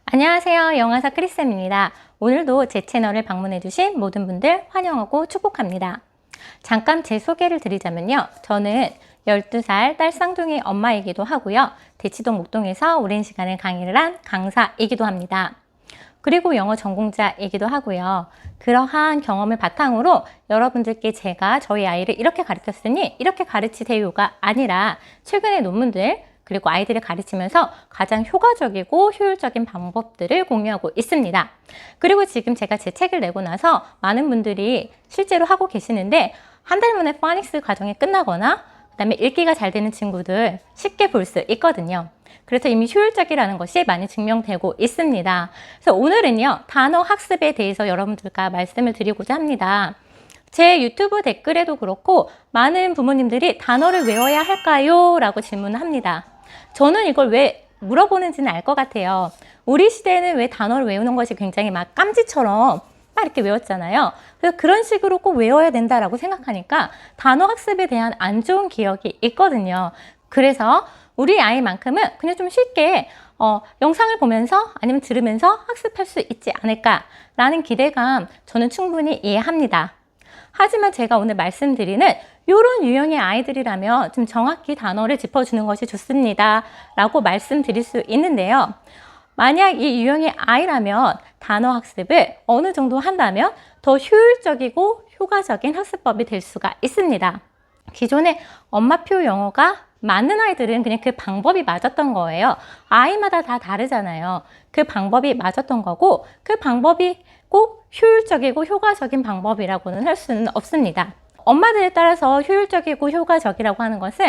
안녕하세요. 영어사 크리쌤입니다. 오늘도 제 채널을 방문해주신 모든 분들 환영하고 축복합니다. 잠깐 제 소개를 드리자면요. 저는 12살 딸 쌍둥이 엄마이기도 하고요. 대치동 목동에서 오랜 시간을 강의를 한 강사이기도 합니다. 그리고 영어 전공자이기도 하고요. 그러한 경험을 바탕으로 여러분들께 제가 저희 아이를 이렇게 가르쳤으니 이렇게 가르치세요가 아니라 최근의 논문들 그리고 아이들을 가르치면서 가장 효과적이고 효율적인 방법들을 공유하고 있습니다. 그리고 지금 제가 제 책을 내고 나서 많은 분들이 실제로 하고 계시는데 한 달 만에 파닉스 과정이 끝나거나 그다음에 읽기가 잘 되는 친구들 쉽게 볼 수 있거든요. 그래서 이미 효율적이라는 것이 많이 증명되고 있습니다. 그래서 오늘은요, 단어 학습에 대해서 여러분들과 말씀을 드리고자 합니다. 제 유튜브 댓글에도 그렇고 많은 부모님들이 단어를 외워야 할까요? 라고 질문을 합니다. 저는 이걸 왜 물어보는지는 알 것 같아요. 우리 시대에는 왜 단어를 외우는 것이 굉장히 막 깜지처럼 막 이렇게 외웠잖아요. 그래서 그런 식으로 꼭 외워야 된다라고 생각하니까 단어 학습에 대한 안 좋은 기억이 있거든요. 그래서 우리 아이만큼은 그냥 좀 쉽게 영상을 보면서 아니면 들으면서 학습할 수 있지 않을까라는 기대감 저는 충분히 이해합니다. 하지만 제가 오늘 말씀드리는 이런 유형의 아이들이라면 좀 정확히 단어를 짚어주는 것이 좋습니다 라고 말씀드릴 수 있는데요. 만약 이 유형의 아이라면 단어 학습을 어느 정도 한다면 더 효율적이고 효과적인 학습법이 될 수가 있습니다. 기존의 엄마표 영어가 맞는 아이들은 그냥 그 방법이 맞았던 거예요. 아이마다 다 다르잖아요. 그 방법이 맞았던 거고 그 방법이 꼭 효율적이고 효과적인 방법이라고는 할 수는 없습니다. 엄마들에 따라서 효율적이고 효과적이라고 하는 것은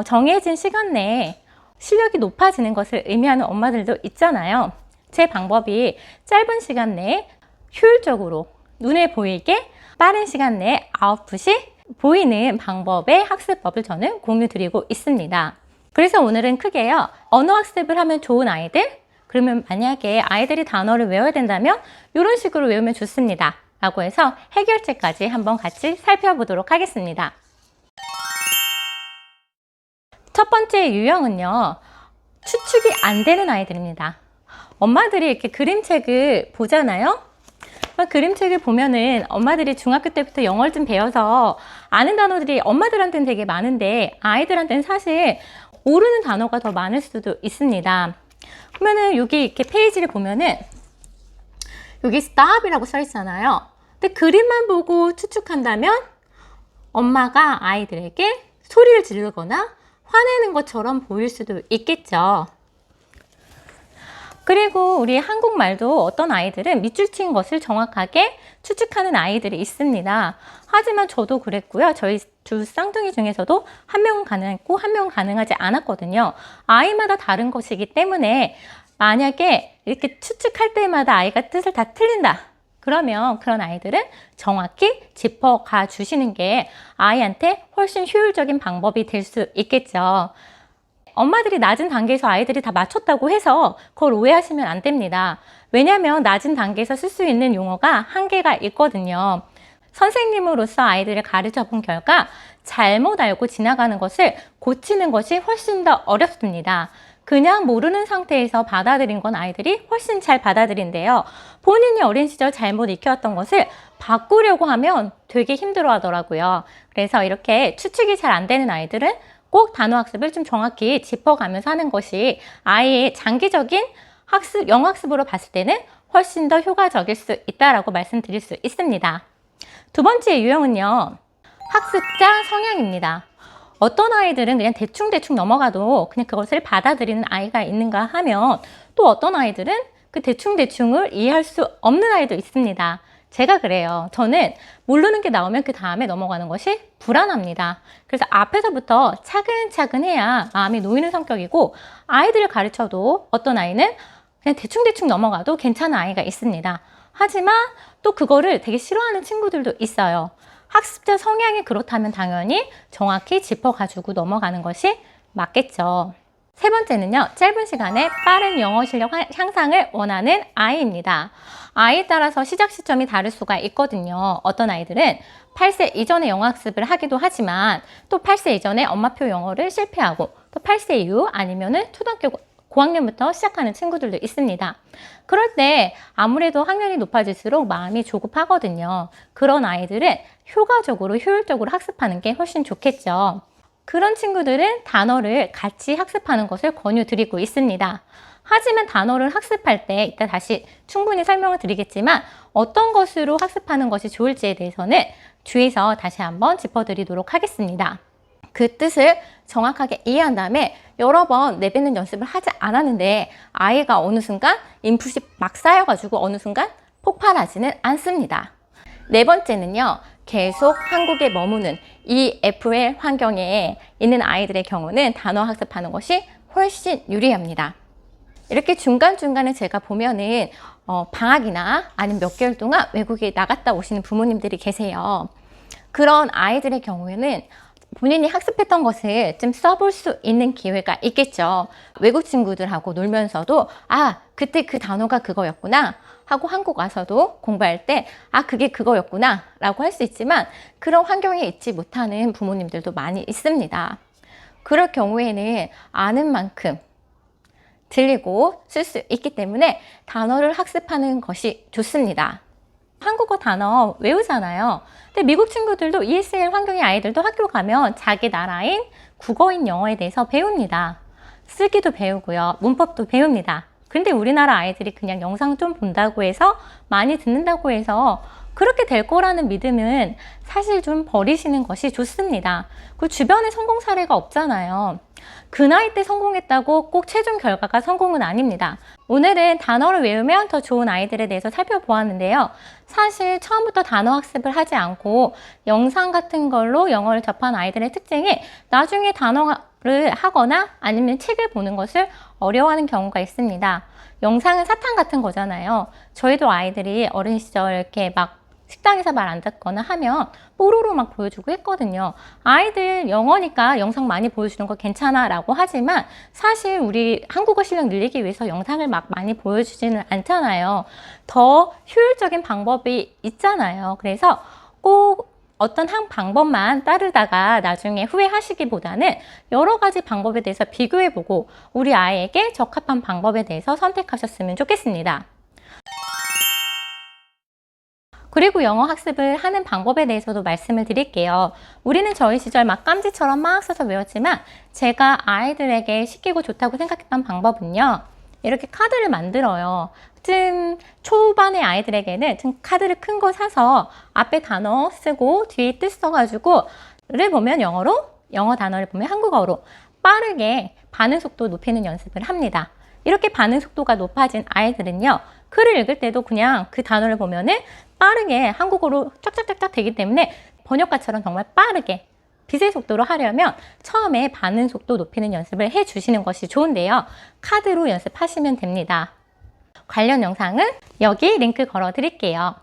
정해진 시간 내에 실력이 높아지는 것을 의미하는 엄마들도 있잖아요. 제 방법이 짧은 시간 내에 효율적으로 눈에 보이게 빠른 시간 내에 아웃풋이 보이는 방법의 학습법을 저는 공유드리고 있습니다. 그래서 오늘은 크게요. 언어 학습을 하면 좋은 아이들, 그러면 만약에 아이들이 단어를 외워야 된다면 이런 식으로 외우면 좋습니다. 라고 해서 해결책까지 한번 같이 살펴보도록 하겠습니다. 첫 번째 유형은요. 추측이 안 되는 아이들입니다. 엄마들이 이렇게 그림책을 보잖아요. 그림책을 보면은 엄마들이 중학교 때부터 영어를 좀 배워서 아는 단어들이 엄마들한테는 되게 많은데 아이들한테는 사실 모르는 단어가 더 많을 수도 있습니다. 그러면은 여기 이렇게 페이지를 보면은 여기 stop이라고 써 있잖아요. 근데 그림만 보고 추측한다면 엄마가 아이들에게 소리를 지르거나 화내는 것처럼 보일 수도 있겠죠. 그리고 우리 한국말도 어떤 아이들은 밑줄 친 것을 정확하게 추측하는 아이들이 있습니다. 하지만 저도 그랬고요. 저희 두 쌍둥이 중에서도 한 명은 가능했고 한 명은 가능하지 않았거든요. 아이마다 다른 것이기 때문에 만약에 이렇게 추측할 때마다 아이가 뜻을 다 틀린다. 그러면 그런 아이들은 정확히 짚어가 주시는 게 아이한테 훨씬 효율적인 방법이 될 수 있겠죠. 엄마들이 낮은 단계에서 아이들이 다 맞췄다고 해서 그걸 오해하시면 안 됩니다. 왜냐하면 낮은 단계에서 쓸 수 있는 용어가 한계가 있거든요. 선생님으로서 아이들을 가르쳐 본 결과 잘못 알고 지나가는 것을 고치는 것이 훨씬 더 어렵습니다. 그냥 모르는 상태에서 받아들인 건 아이들이 훨씬 잘 받아들인대요. 본인이 어린 시절 잘못 익혀왔던 것을 바꾸려고 하면 되게 힘들어 하더라고요. 그래서 이렇게 추측이 잘 안 되는 아이들은 꼭 단어 학습을 좀 정확히 짚어가면서 하는 것이 아이의 장기적인 학습, 영어 학습으로 봤을 때는 훨씬 더 효과적일 수 있다라고 말씀드릴 수 있습니다. 두 번째 유형은요. 학습자 성향입니다. 어떤 아이들은 그냥 대충 넘어가도 그냥 그것을 받아들이는 아이가 있는가 하면 또 어떤 아이들은 그 대충을 이해할 수 없는 아이도 있습니다. 제가 그래요. 저는 모르는 게 나오면 그 다음에 넘어가는 것이 불안합니다. 그래서 앞에서부터 차근차근 해야 마음이 놓이는 성격이고 아이들을 가르쳐도 어떤 아이는 그냥 대충 넘어가도 괜찮은 아이가 있습니다. 하지만 또 그거를 되게 싫어하는 친구들도 있어요. 학습자 성향이 그렇다면 당연히 정확히 짚어가지고 넘어가는 것이 맞겠죠. 세 번째는요. 짧은 시간에 빠른 영어 실력 향상을 원하는 아이입니다. 아이에 따라서 시작 시점이 다를 수가 있거든요. 어떤 아이들은 8세 이전에 영어 학습을 하기도 하지만 또 8세 이전에 엄마표 영어를 실패하고 또 8세 이후 아니면은 초등학교 고학년부터 시작하는 친구들도 있습니다. 그럴 때 아무래도 학년이 높아질수록 마음이 조급하거든요. 그런 아이들은 효과적으로 효율적으로 학습하는 게 훨씬 좋겠죠. 그런 친구들은 단어를 같이 학습하는 것을 권유드리고 있습니다. 하지만 단어를 학습할 때 이따 다시 충분히 설명을 드리겠지만 어떤 것으로 학습하는 것이 좋을지에 대해서는 뒤에서 다시 한번 짚어드리도록 하겠습니다. 그 뜻을 정확하게 이해한 다음에 여러 번 내뱉는 연습을 하지 않았는데 아이가 어느 순간 인풋이 막 쌓여가지고 어느 순간 폭발하지는 않습니다. 네 번째는요. 계속 한국에 머무는 EFL 환경에 있는 아이들의 경우는 단어 학습하는 것이 훨씬 유리합니다. 이렇게 중간중간에 제가 보면은 방학이나 아니면 몇 개월 동안 외국에 나갔다 오시는 부모님들이 계세요. 그런 아이들의 경우에는 본인이 학습했던 것을 좀 써볼 수 있는 기회가 있겠죠. 외국 친구들하고 놀면서도 그때 그 단어가 그거였구나 하고 한국 와서도 공부할 때 그게 그거였구나 라고 할 수 있지만 그런 환경에 있지 못하는 부모님들도 많이 있습니다. 그럴 경우에는 아는 만큼 들리고 쓸 수 있기 때문에 단어를 학습하는 것이 좋습니다. 한국어 단어 외우잖아요. 근데 미국 친구들도 ESL 환경의 아이들도 학교 가면 자기 나라인 국어인 영어에 대해서 배웁니다. 쓰기도 배우고요. 문법도 배웁니다. 근데 우리나라 아이들이 그냥 영상 좀 본다고 해서 많이 듣는다고 해서 그렇게 될 거라는 믿음은 사실 좀 버리시는 것이 좋습니다. 그 주변에 성공 사례가 없잖아요. 그 나이 때 성공했다고 꼭 최종 결과가 성공은 아닙니다. 오늘은 단어를 외우면 더 좋은 아이들에 대해서 살펴보았는데요. 사실 처음부터 단어 학습을 하지 않고 영상 같은 걸로 영어를 접한 아이들의 특징이 나중에 단어를 하거나 아니면 책을 보는 것을 어려워하는 경우가 있습니다. 영상은 사탕 같은 거잖아요. 저희도 아이들이 어린 시절 이렇게 막 식당에서 말 안 듣거나 하면 뽀로로 막 보여주고 했거든요. 아이들 영어니까 영상 많이 보여주는 거 괜찮아 라고 하지만 사실 우리 한국어 실력 늘리기 위해서 영상을 막 많이 보여주지는 않잖아요. 더 효율적인 방법이 있잖아요. 그래서 꼭 어떤 한 방법만 따르다가 나중에 후회하시기보다는 여러 가지 방법에 대해서 비교해보고 우리 아이에게 적합한 방법에 대해서 선택하셨으면 좋겠습니다. 그리고 영어 학습을 하는 방법에 대해서도 말씀을 드릴게요. 우리는 저희 시절 막 깜지처럼 막 써서 외웠지만 제가 아이들에게 시키고 좋다고 생각했던 방법은요. 이렇게 카드를 만들어요. 좀 초반의 아이들에게는 좀 카드를 큰 거 사서 앞에 단어 쓰고 뒤에 뜻 써가지고 를 보면 영어로, 영어 단어를 보면 한국어로 빠르게 반응 속도 높이는 연습을 합니다. 이렇게 반응 속도가 높아진 아이들은요. 글을 읽을 때도 그냥 그 단어를 보면은 빠르게 한국어로 쫙쫙쫙쫙 되기 때문에 번역가처럼 정말 빠르게 빛의 속도로 하려면 처음에 반응 속도 높이는 연습을 해 주시는 것이 좋은데요. 카드로 연습하시면 됩니다. 관련 영상은 여기 링크 걸어 드릴게요.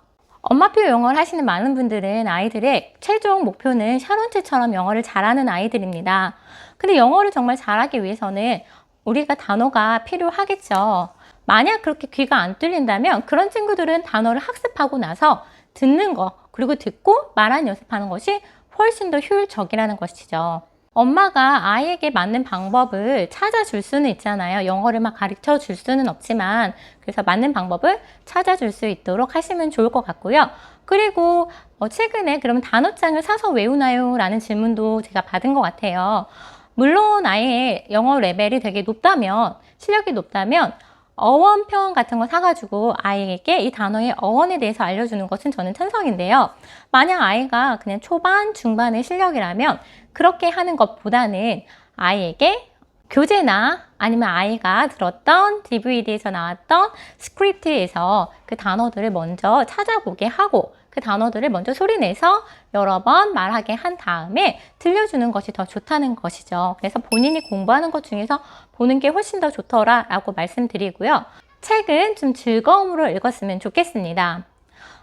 엄마표 영어를 하시는 많은 분들은 아이들의 최종 목표는 샤론트처럼 영어를 잘하는 아이들입니다. 근데 영어를 정말 잘하기 위해서는 우리가 단어가 필요하겠죠. 만약 그렇게 귀가 안 뚫린다면 그런 친구들은 단어를 학습하고 나서 듣는 거 그리고 듣고 말하는 연습하는 것이 훨씬 더 효율적이라는 것이죠. 엄마가 아이에게 맞는 방법을 찾아줄 수는 있잖아요. 영어를 막 가르쳐 줄 수는 없지만 그래서 맞는 방법을 찾아줄 수 있도록 하시면 좋을 것 같고요. 그리고 최근에 그러면 단어장을 사서 외우나요? 라는 질문도 제가 받은 것 같아요. 물론 아이의 영어 레벨이 되게 높다면 실력이 높다면 어원편 같은 거 사가지고 아이에게 이 단어의 어원에 대해서 알려주는 것은 저는 찬성인데요. 만약 아이가 그냥 초반, 중반의 실력이라면 그렇게 하는 것보다는 아이에게 교재나 아니면 아이가 들었던 DVD에서 나왔던 스크립트에서 그 단어들을 먼저 찾아보게 하고 그 단어들을 먼저 소리내서 여러 번 말하게 한 다음에 들려주는 것이 더 좋다는 것이죠. 그래서 본인이 공부하는 것 중에서 보는 게 훨씬 더 좋더라 라고 말씀드리고요. 책은 좀 즐거움으로 읽었으면 좋겠습니다.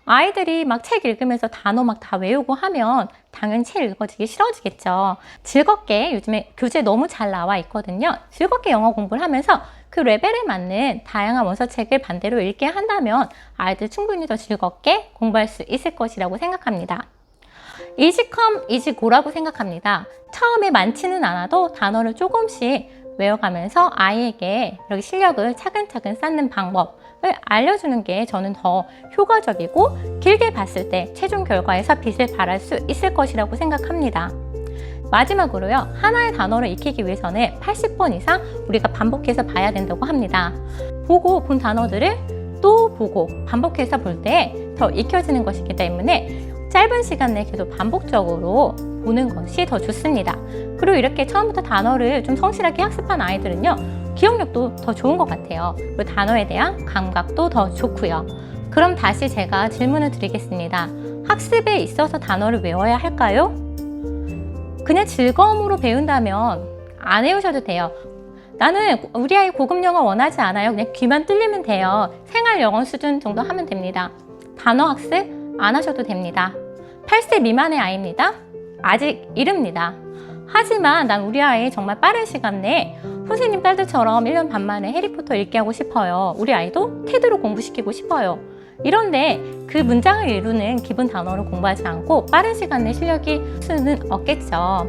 아이들이 막 책 읽으면서 단어 막 다 외우고 하면 당연히 책 읽어지기 싫어지겠죠. 즐겁게 요즘에 교재 너무 잘 나와 있거든요. 즐겁게 영어 공부를 하면서 그 레벨에 맞는 다양한 원서책을 반대로 읽게 한다면 아이들 충분히 더 즐겁게 공부할 수 있을 것이라고 생각합니다. easy come, easy go라고 생각합니다. 처음에 많지는 않아도 단어를 조금씩 외워가면서 아이에게 이렇게 실력을 차근차근 쌓는 방법을 알려주는 게 저는 더 효과적이고 길게 봤을 때 최종 결과에서 빛을 발할 수 있을 것이라고 생각합니다. 마지막으로요, 하나의 단어를 익히기 위해서는 80번 이상 우리가 반복해서 봐야 된다고 합니다. 보고 본 단어들을 또 보고 반복해서 볼 때 더 익혀지는 것이기 때문에 짧은 시간 내에 계속 반복적으로 보는 것이 더 좋습니다. 그리고 이렇게 처음부터 단어를 좀 성실하게 학습한 아이들은요, 기억력도 더 좋은 것 같아요. 그리고 단어에 대한 감각도 더 좋고요. 그럼 다시 제가 질문을 드리겠습니다. 학습에 있어서 단어를 외워야 할까요? 그냥 즐거움으로 배운다면 안 외우셔도 돼요. 나는 우리 아이 고급 영어 원하지 않아요. 그냥 귀만 뚫리면 돼요. 생활 영어 수준 정도 하면 됩니다. 단어 학습 안 하셔도 됩니다. 8세 미만의 아이입니다. 아직 이릅니다. 하지만 난 우리 아이 정말 빠른 시간 내에 선생님 딸들처럼 1년 반 만에 해리포터 읽게 하고 싶어요. 우리 아이도 테드로 공부시키고 싶어요. 이런데 그 문장을 이루는 기본 단어를 공부하지 않고 빠른 시간 내 실력이 수는 없겠죠.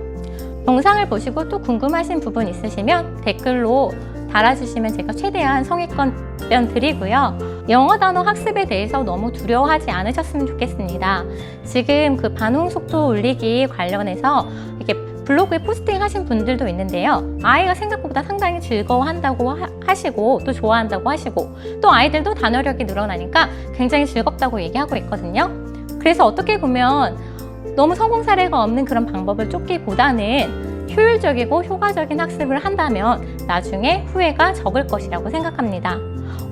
영상을 보시고 또 궁금하신 부분 있으시면 댓글로 달아주시면 제가 최대한 성의껏 답변 드리고요. 영어 단어 학습에 대해서 너무 두려워하지 않으셨으면 좋겠습니다. 지금 그 반응 속도 올리기 관련해서 이렇게 블로그에 포스팅 하신 분들도 있는데요. 아이가 생각보다 상당히 즐거워한다고 하시고 또 좋아한다고 하시고 또 아이들도 단어력이 늘어나니까 굉장히 즐겁다고 얘기하고 있거든요. 그래서 어떻게 보면 너무 성공 사례가 없는 그런 방법을 쫓기보다는 효율적이고 효과적인 학습을 한다면 나중에 후회가 적을 것이라고 생각합니다.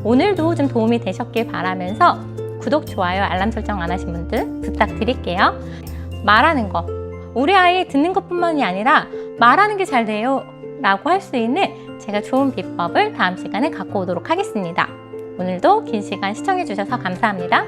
오늘도 좀 도움이 되셨길 바라면서 구독, 좋아요, 알람 설정 안 하신 분들 부탁드릴게요. 말하는 거. 우리 아이 듣는 것뿐만이 아니라 말하는 게 잘 돼요 라고 할 수 있는 제가 좋은 비법을 다음 시간에 갖고 오도록 하겠습니다. 오늘도 긴 시간 시청해 주셔서 감사합니다.